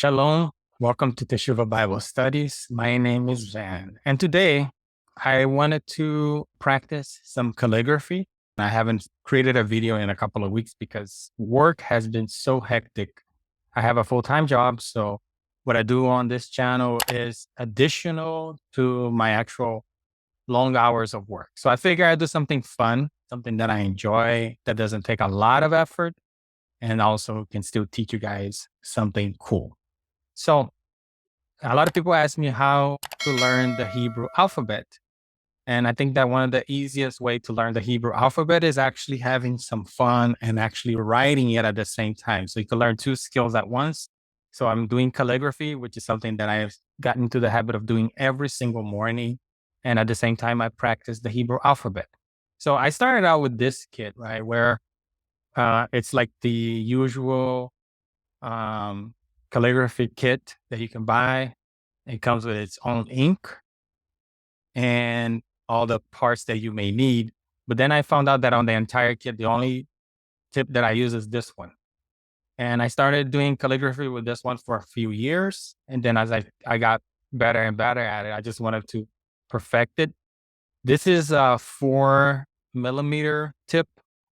Shalom. Welcome to Teshuvah Bible Studies. My name is Van, and today I wanted to practice some calligraphy. I haven't created a video in a couple of weeks because work has been so hectic. I have a full-time job, so what I do on this channel is additional to my actual long hours of work. So I figure I'd do something fun, something that I enjoy, that doesn't take a lot of effort, and also can still teach you guys something cool. So a lot of people ask me how to learn the Hebrew alphabet. And I think that one of the easiest way to learn the Hebrew alphabet is actually having some fun and actually writing it at the same time. So you can learn two skills at once. So I'm doing calligraphy, which is something that I've gotten into the habit of doing every single morning. And at the same time, I practice the Hebrew alphabet. So I started out with this kit, right, where it's like the usual um, calligraphy kit that you can buy. It comes with its own ink and all the parts that you may need. But then I found out that on the entire kit, the only tip that I use is this one. And I started doing calligraphy with this one for a few years. And then as I got better and better at it, I just wanted to perfect it. This is a 4 millimeter tip.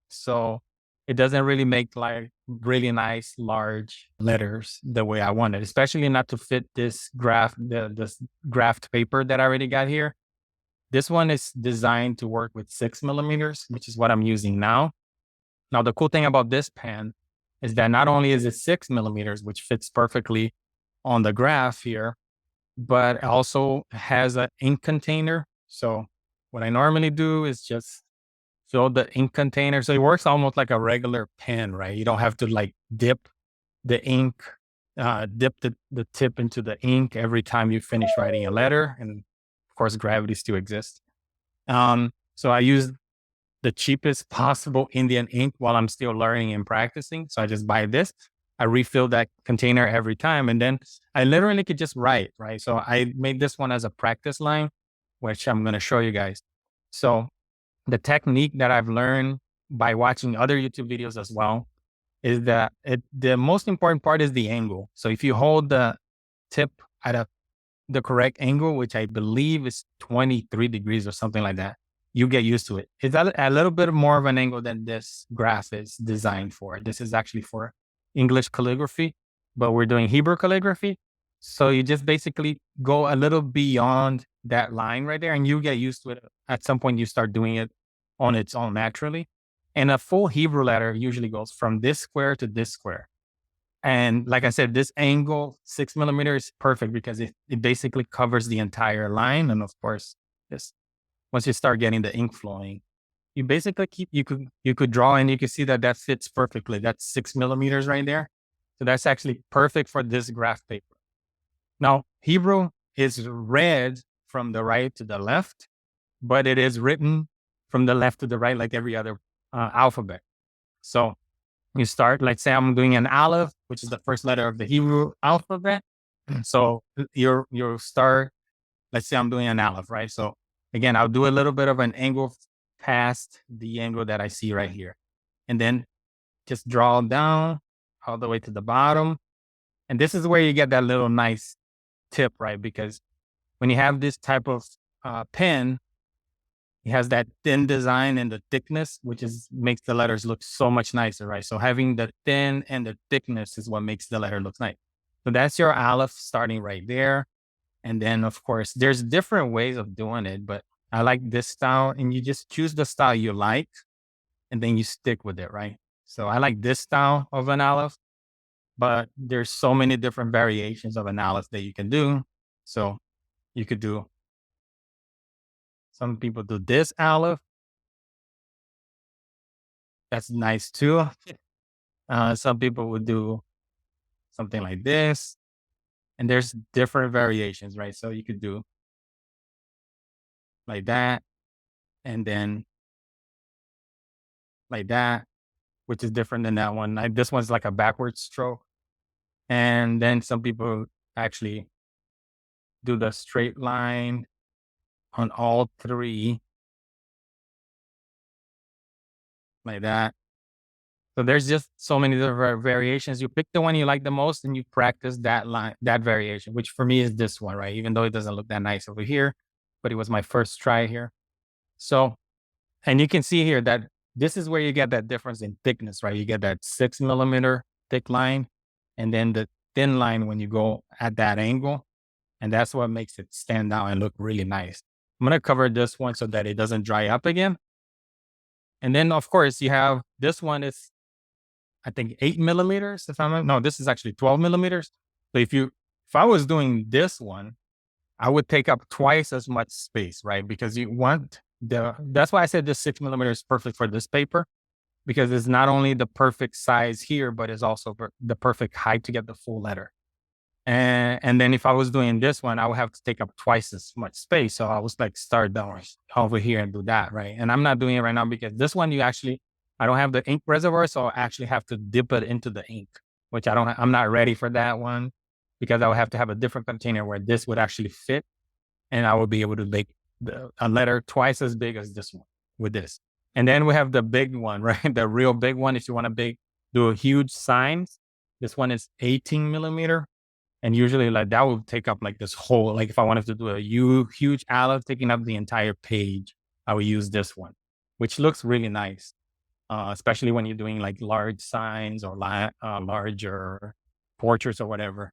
So it doesn't really make like really nice large letters the way I wanted, especially not to fit this this graphed paper that I already got here. This one is designed to work with 6 millimeters, which is what I'm using now. Now, the cool thing about this pen is that not only is it 6 millimeters, which fits perfectly on the graph here, but it also has an ink container. So what I normally do is just fill the ink container. So it works almost like a regular pen, right? You don't have to like dip the ink, dip the tip into the ink every time you finish writing a letter. And of course, gravity still exists. So I use the cheapest possible Indian ink while I'm still learning and practicing. So I just buy this. I refill that container every time. And then I literally could just write, right? So I made this one as a practice line, which I'm going to show you guys. So the technique that I've learned by watching other YouTube videos as well is that the most important part is the angle. So if you hold the tip at the correct angle, which I believe is 23 degrees or something like that, you get used to it. It's a little bit more of an angle than this graph is designed for. This is actually for English calligraphy, but we're doing Hebrew calligraphy. So you just basically go a little beyond that line right there and you get used to it. At some point, you start doing it on its own naturally. And a full Hebrew letter usually goes from this square to this square. And like I said, this angle, 6 millimeters, is perfect because it basically covers the entire line. And of course, this once you start getting the ink flowing, you basically you could draw and you can see that that fits perfectly. That's 6 millimeters right there. So that's actually perfect for this graph paper. Now, Hebrew is read from the right to the left, but it is written from the left to the right like every other alphabet. So you start, let's say I'm doing an aleph, which is the first letter of the Hebrew alphabet. So you'll start, let's say I'm doing an aleph, right? So again, I'll do a little bit of an angle past the angle that I see right here. And then just draw down all the way to the bottom. And this is where you get that little nice tip, right? Because when you have this type of pen, it has that thin design and the thickness, which makes the letters look so much nicer, right? So having the thin and the thickness is what makes the letter look nice. So that's your aleph starting right there. And then, of course, there's different ways of doing it, but I like this style. And you just choose the style you like, and then you stick with it, right? So I like this style of an aleph, but there's so many different variations of an aleph that you can do. So you could do, some people do this aleph. That's nice too. Some people would do something like this, and there's different variations, right? So you could do like that, and then like that, which is different than that one. This one's like a backward stroke. And then some people actually do the straight line on all three, like that. So there's just so many different variations. You pick the one you like the most and you practice that line, that variation, which for me is this one, right? Even though it doesn't look that nice over here, but it was my first try here. So, and you can see here that this is where you get that difference in thickness, right? You get that 6 millimeter thick line and then the thin line when you go at that angle. And that's what makes it stand out and look really nice. I'm going to cover this one so that it doesn't dry up again. And then of course you have this one is, I think 8 millimeters. If I'm no, this is actually 12 millimeters. So if I was doing this one, I would take up twice as much space, right? Because you want that's why I said this 6 millimeter is perfect for this paper because it's not only the perfect size here, but it's also the perfect height to get the full letter. And then if I was doing this one, I would have to take up twice as much space. So I was like, start down over here and do that, right? And I'm not doing it right now because this one, I don't have the ink reservoir, so I actually have to dip it into the ink, which I'm not ready for that one because I would have to have a different container where this would actually fit and I would be able to make a letter twice as big as this one with this. And then we have the big one, right? The real big one. If you want to do a huge signs, this one is 18 millimeter. And usually like that would take up like this whole, like if I wanted to do a huge olive taking up the entire page, I would use this one, which looks really nice. Especially when you're doing like large signs or larger portraits or whatever.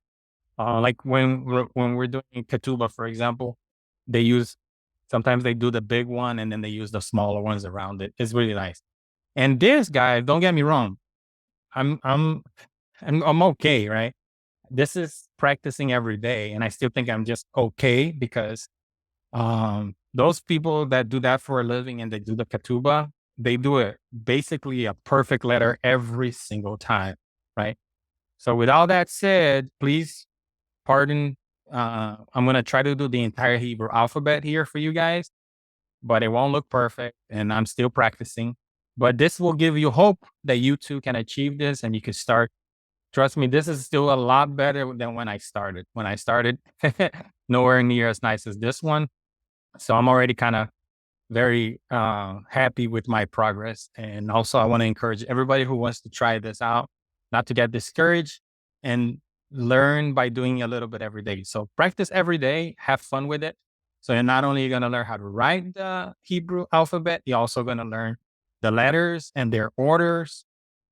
Like when we're doing Katuba, for example, sometimes they do the big one and then they use the smaller ones around it. It's really nice. And this guy, don't get me wrong, I'm I'm I'm okay, right? This is practicing every day, and I still think I'm just okay because those people that do that for a living and they do the Katuba, they do it basically a perfect letter every single time, right? So with all that said, please pardon. I'm gonna try to do the entire Hebrew alphabet here for you guys, but it won't look perfect, and I'm still practicing. But this will give you hope that you too can achieve this, and you can start. Trust me, this is still a lot better than when I started. When I started, nowhere near as nice as this one. So I'm already kind of very happy with my progress. And also, I want to encourage everybody who wants to try this out not to get discouraged and learn by doing a little bit every day. So practice every day, have fun with it. So you're not only going to learn how to write the Hebrew alphabet, you're also going to learn the letters and their orders.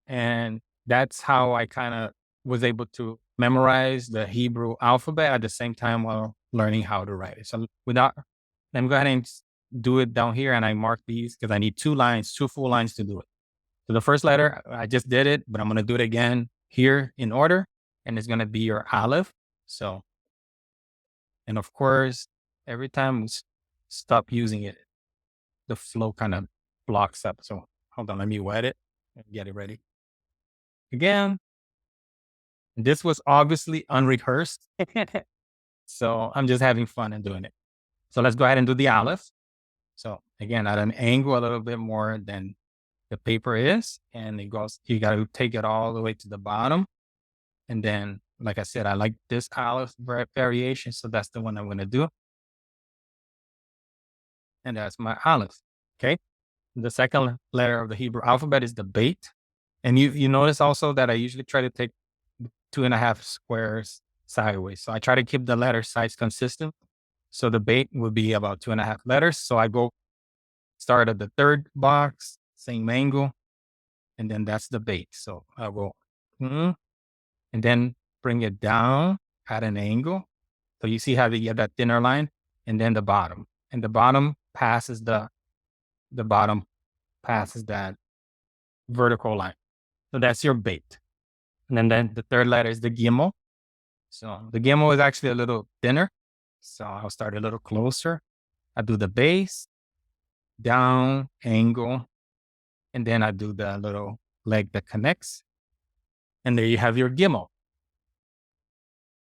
And that's how I kind of was able to memorize the Hebrew alphabet at the same time while learning how to write it. So let me go ahead and do it down here. And I mark these because I need 2 lines, 2 full lines to do it. So the first letter, I just did it, but I'm going to do it again here in order. And it's going to be your Aleph. So, and of course, every time we stop using it, the flow kind of blocks up. So hold on, let me wet it and get it ready. Again, this was obviously unrehearsed. So I'm just having fun and doing it. So let's go ahead and do the Aleph. So again, at an angle a little bit more than the paper is. And you got to take it all the way to the bottom. And then, like I said, I like this Aleph variation. So that's the one I'm going to do. And that's my Aleph. Okay. The second letter of the Hebrew alphabet is the Beit. And you notice also that I usually try to take 2.5 squares sideways. So I try to keep the letter size consistent. So the Beit will be about 2.5 letters. So I go start at the third box, same angle, and then that's the Beit. So I will, and then bring it down at an angle. So you see how you get that thinner line, and then the bottom, and the bottom passes the bottom passes that vertical line. So that's your Beit. And then the third letter is the Gimel. So the Gimel is actually a little thinner. So I'll start a little closer. I do the base, down, angle, and then I do the little leg that connects. And there you have your Gimel.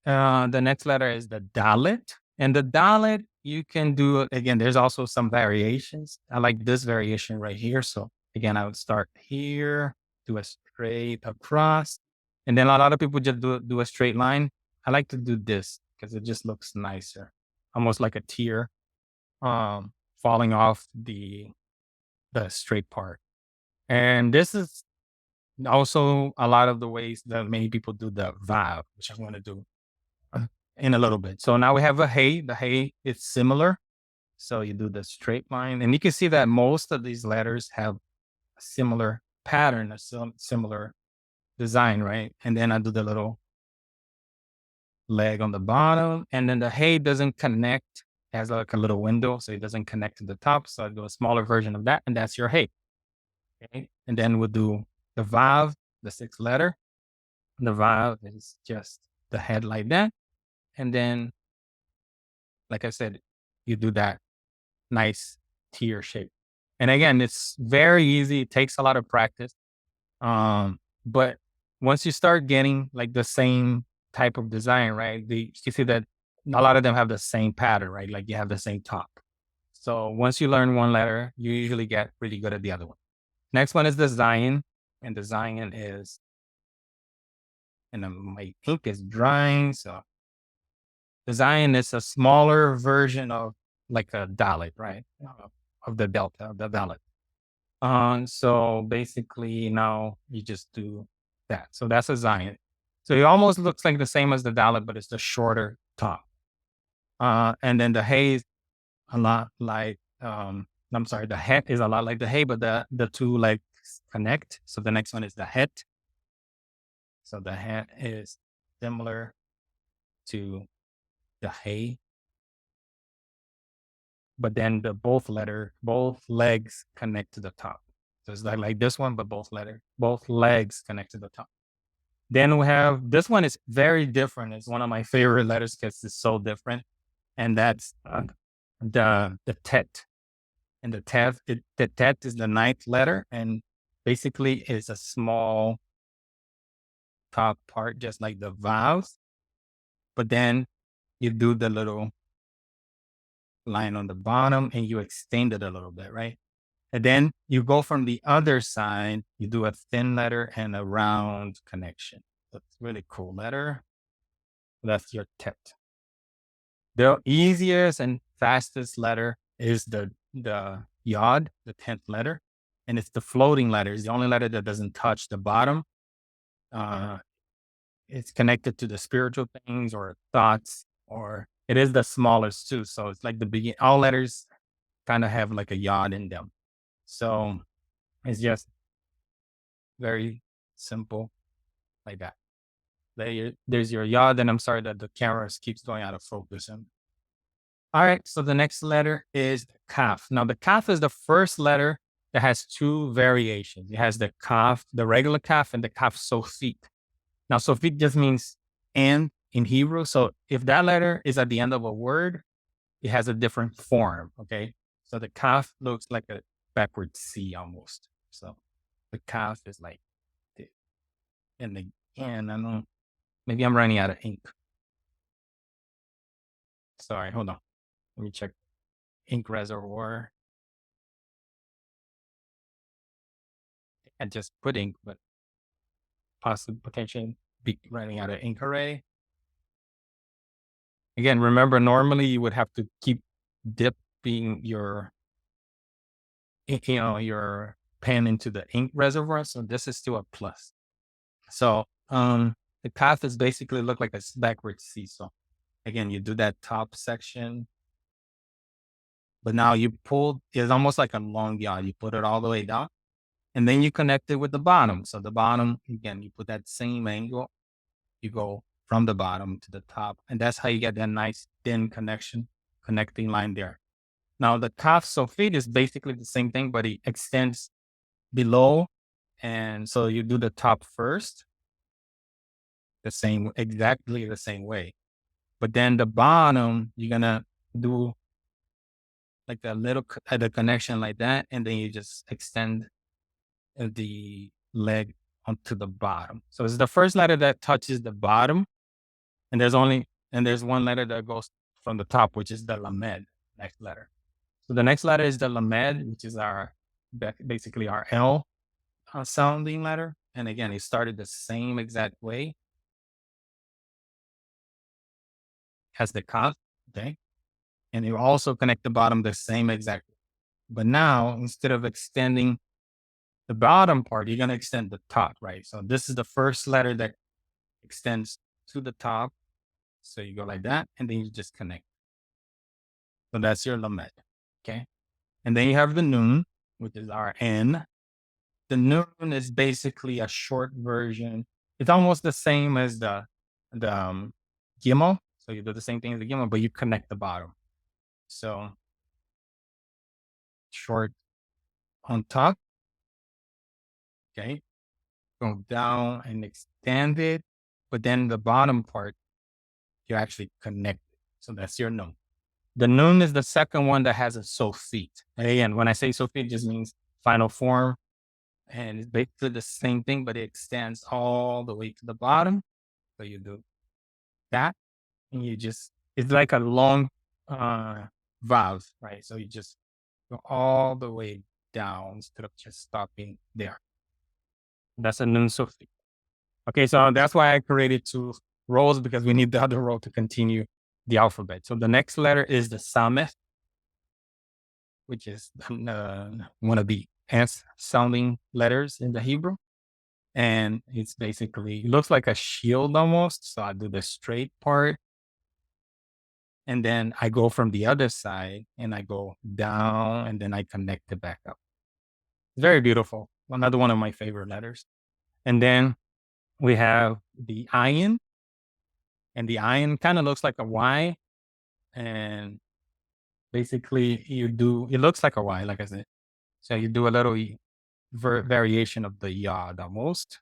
The next letter is the Dalet. And the Dalet, you can do, again, there's also some variations. I like this variation right here. So again, I would start here, do a straight across. And then a lot of people just do a straight line. I like to do this because it just looks nicer, almost like a tear falling off the straight part. And this is Also, a lot of the ways that many people do the vibe, which I'm going to do in a little bit. So now we have a hey. The hey is similar. So you do the straight line, and you can see that most of these letters have a similar pattern, a similar design, right? And then I do the little leg on the bottom, and then the hey doesn't connect. It has like a little window, so it doesn't connect to the top. So I do a smaller version of that, and that's your hey. Okay, and then we'll do the vav, the sixth letter. The vav is just the head like that, and then, like I said, you do that nice tear shape. And again, it's very easy. It takes a lot of practice. But once you start getting like the same type of design, right? You see that a lot of them have the same pattern, right? Like you have the same top. So once you learn one letter, you usually get really good at the other one. Next one is the Zion, and the Zion is, and my ink is drying. So the Zion is a smaller version of like a Dalit, right? Of the delta, of the Dalit. So basically now you just do that. So that's a Zion. So it almost looks like the same as the Dalit, but it's the shorter top. And then the hay is a lot like, I'm sorry, the het is a lot like the hay, but the two legs connect. So the next one is the het. So the het is similar to the hay, but then the both legs connect to the top. So it's like this one, but both legs connect to the top. Then we have this one is very different. It's one of my favorite letters because it's so different, and that's the tet. And the tet is the ninth letter, and basically it's a small top part, just like the vowels. But then you do the little line on the bottom, and you extend it a little bit, right? And then you go from the other side, you do a thin letter and a round connection. That's really cool letter. That's your tet. The easiest and fastest letter is the yod, the 10th letter, and it's the floating letter. It's the only letter that doesn't touch the bottom. It's connected to the spiritual things or thoughts, or it is the smallest too. So it's like the begin. All letters kind of have like a yod in them. So it's just very simple like that. There's your yod, and I'm sorry that the camera keeps going out of focus. All right, so the next letter is the kaf. Now, the kaf is the first letter that has two variations. It has the kaf, the regular kaf, and the kaf sofit. Now, sofit just means and in Hebrew. So if that letter is at the end of a word, it has a different form, okay? So the kaf looks like a backward C almost. So the kaf is like this. And again, I don't know, maybe I'm running out of ink. Sorry, hold on. Let me check ink reservoir. I just put ink, but possibly potentially be running out of ink array. Again, remember, normally you would have to keep dipping your pen into the ink reservoir. So this is still a plus. So the path is basically look like a backward C. So again, you do that top section, but now you pull, it's almost like a long yard. You put it all the way down, and then you connect it with the bottom. So the bottom, again, you put that same angle, you go from the bottom to the top, and that's how you get that nice thin connecting line there. Now the kaf sofit is basically the same thing, but it extends below, and so you do the top first, exactly the same way. But then the bottom, you're gonna do like a little the connection like that, and then you just extend the leg onto the bottom. So it's the first letter that touches the bottom, and there's one letter that goes from the top, which is the lamed, next letter. So the next letter is the lamed, which is basically our L sounding letter. And again, it started the same exact way as the kaf, okay? And you also connect the bottom the same exact way. But now, instead of extending The bottom part, you're going to extend the top, right? So this is the first letter that extends to the top. So you go like that, and then you just connect. So that's your lamed. Okay. And then you have the nun, which is our N. The nun is basically a short version. It's almost the same as the gimel. So you do the same thing as the gimel, but you connect the bottom. So short on top. Okay. Go down and extend it. But then the bottom part, you actually connect it. So that's your nun. The nun is the second one that has a sofit. And again, when I say sofit, it just means final form. And it's basically the same thing, but it extends all the way to the bottom. So you do that, and it's like a long valve, right? So you just go all the way down instead of just stopping there. That's a nun sofit. Okay, so that's why I created two rows, because we need the other row to continue the alphabet. So the next letter is the sameh, which is one of the S sounding letters in the Hebrew. And it's basically, it looks like a shield almost. So I do the straight part. And then I go from the other side and I go down, and then I connect it back up. Very beautiful. Another one of my favorite letters. And then we have the ayin. And the ayin kind of looks like a Y. And basically it looks like a Y, like I said. So you do a little variation of the yod almost.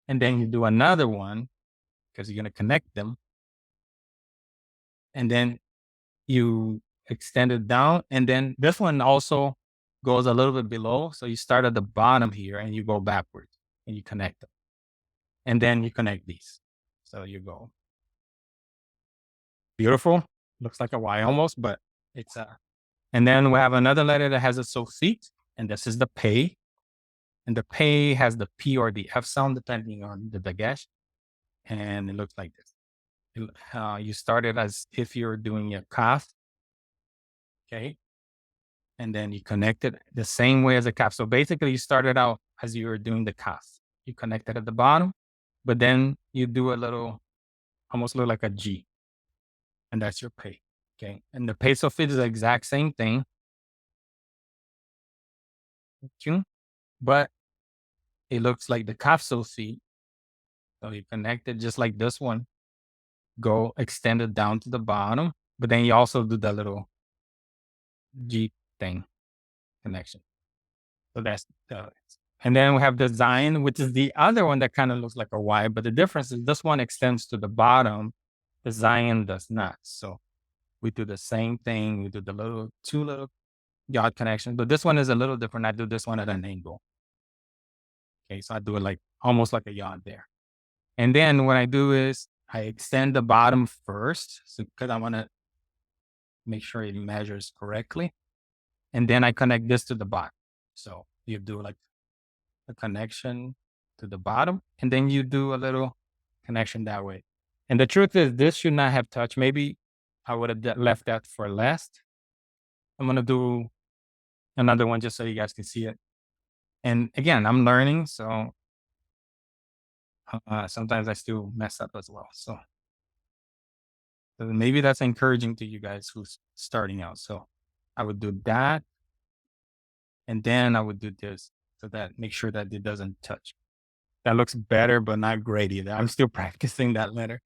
And then you do another one, because you're going to connect them. And then you extend it down. And then this one also goes a little bit below. So you start at the bottom here and you go backwards and you connect them. And then you connect these. So you go. Beautiful. Looks like a Y almost, but it's a. And then we have another letter that has a sofit, and this is the pay. And the pay has the P or the F sound depending on the dagesh. And it looks like this. You start it as if you're doing a kaf. Okay. And then you connect it the same way as a kaf. So basically, you started out as you were doing the kaf. You connect it at the bottom, but then you do a little, almost look like a G. And that's your pay. Okay. And the pay sofit is the exact same thing. But it looks like the kaf sofit. So you connect it just like this one. Go extend it down to the bottom, but then you also do the little G thing connection. So that's and then we have the Zion, which is the other one that kind of looks like a Y, but the difference is this one extends to the bottom. The Zion does not. So we do the same thing. We do the two little yod connections, but this one is a little different. I do this one at an angle. Okay, so I do it like almost like a yod there. And then what I do is I extend the bottom first, so because I want to make sure it measures correctly. And then I connect this to the bottom. So you do like a connection to the bottom, and then you do a little connection that way. And the truth is, this should not have touched. Maybe I would have left that for last. I'm going to do another one just so you guys can see it. And again, I'm learning, so sometimes I still mess up as well. So maybe that's encouraging to you guys who's starting out. So I would do that, and then I would do this, so that make sure that it doesn't touch. That looks better, but not great either. I'm still practicing that letter.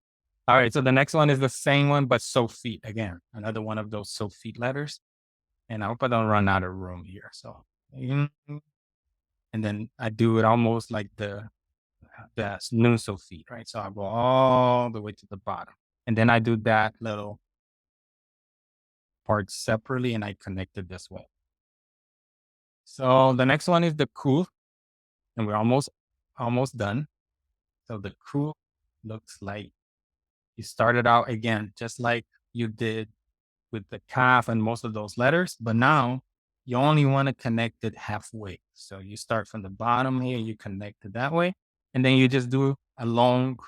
All right, so the next one is the same one, but sofit again. Another one of those sofit letters. And I hope I don't run out of room here. So, and then I do it almost like the nun sofit, right? So I go all the way to the bottom. And then I do that little part separately, and I connect it this way. So the next one is the kuf, and we're almost done. So the kuf looks like you started out again, just like you did with the kaf and most of those letters, but now you only want to connect it halfway. So you start from the bottom here, you connect it that way, and then you just do a long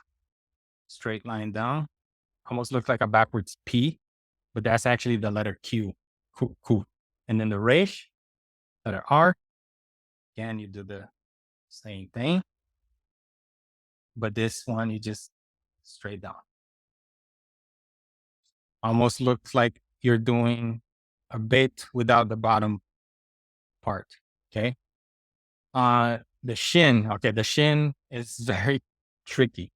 straight line down. Almost looks like a backwards P, but that's actually the letter Q. And then the resh, letter R, Again, you do the same thing, but this one you just straight down. Almost looks like you're doing a bit without the bottom part. Okay. The shin. Okay. The shin is very tricky.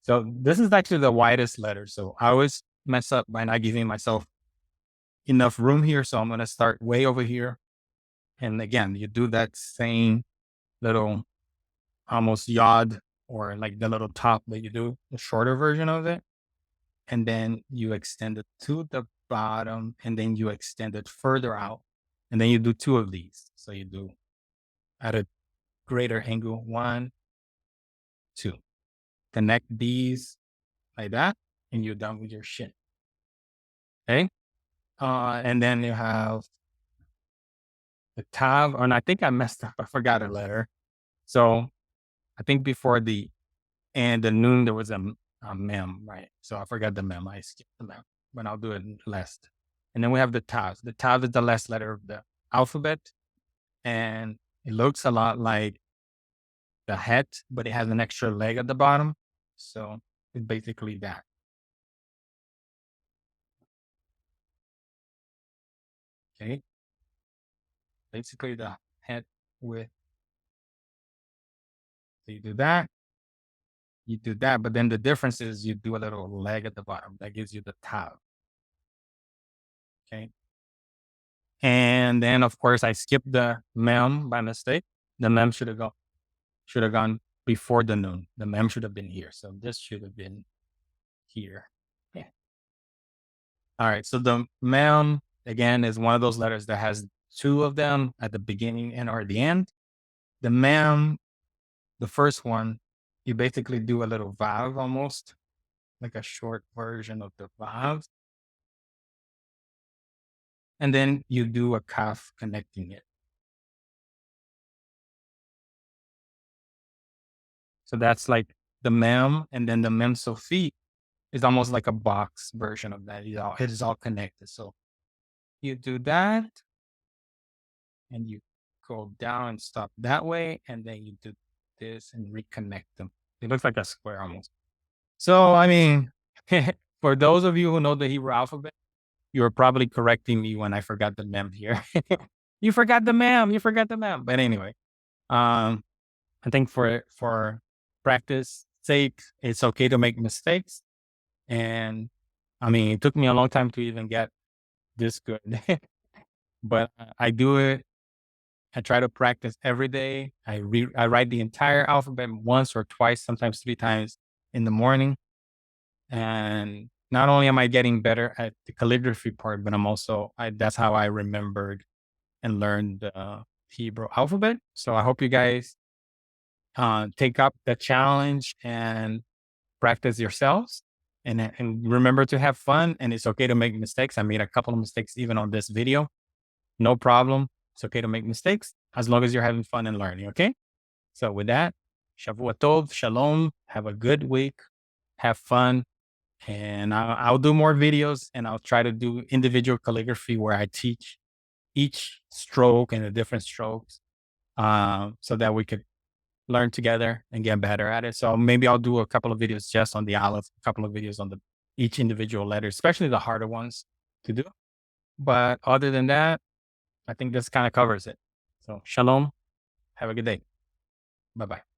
So this is actually the widest letter. So I always mess up by not giving myself enough room here. So I'm going to start way over here. And again, you do that same little almost yod or like the little top that you do, the shorter version of it. And then you extend it to the bottom and then you extend it further out. And then you do two of these. So you do at a greater angle, 1, 2. Connect these like that, and you're done with your shin. Okay. And then you have the tav, and I think I messed up. I forgot a letter. So I think before the and the noon, there was a mem, right? So I forgot the mem. I skipped the mem, but I'll do it last. And then we have the tav. The tav is the last letter of the alphabet, and it looks a lot like the het, but it has an extra leg at the bottom. So it's basically that. Okay. Basically the het with, so you do that, but then the difference is you do a little leg at the bottom. That gives you the tav. Okay. And then of course I skipped the mem by mistake. The mem should have gone before the noon. The mem should have been here. So this should have been here. Yeah. All right. So the mem again is one of those letters that has two of them at the beginning and or the end. The mem, the first one, you basically do a little vav almost, like a short version of the vav. And then you do a kaf connecting it. So that's like the mem, and then the mem Sophie is almost like a box version of that. It is all connected. So you do that, and you go down and stop that way, and then you do this and reconnect them. It looks like a square almost. So I mean, for those of you who know the Hebrew alphabet, you were probably correcting me when I forgot the mem here. You forgot the mem. You forgot the mem. But anyway, I think for practice sake, it's okay to make mistakes. And I mean, it took me a long time to even get this good, but I do it. I try to practice every day. I write the entire alphabet once or twice, sometimes 3 times in the morning. And not only am I getting better at the calligraphy part, but that's how I remembered and learned the Hebrew alphabet. So I hope you guys take up the challenge and practice yourselves, and remember to have fun. And it's okay to make mistakes. I made a couple of mistakes even on this video. No problem. It's okay to make mistakes as long as you're having fun and learning. Okay. So with that, Shavua Tov, Shalom. Have a good week. Have fun. And I'll do more videos, and I'll try to do individual calligraphy where I teach each stroke and the different strokes, so that we could learn together and get better at it. So maybe I'll do a couple of videos just on the aleph, a couple of videos on each individual letter, especially the harder ones to do. But other than that, I think this kind of covers it. So shalom. Have a good day. Bye-bye.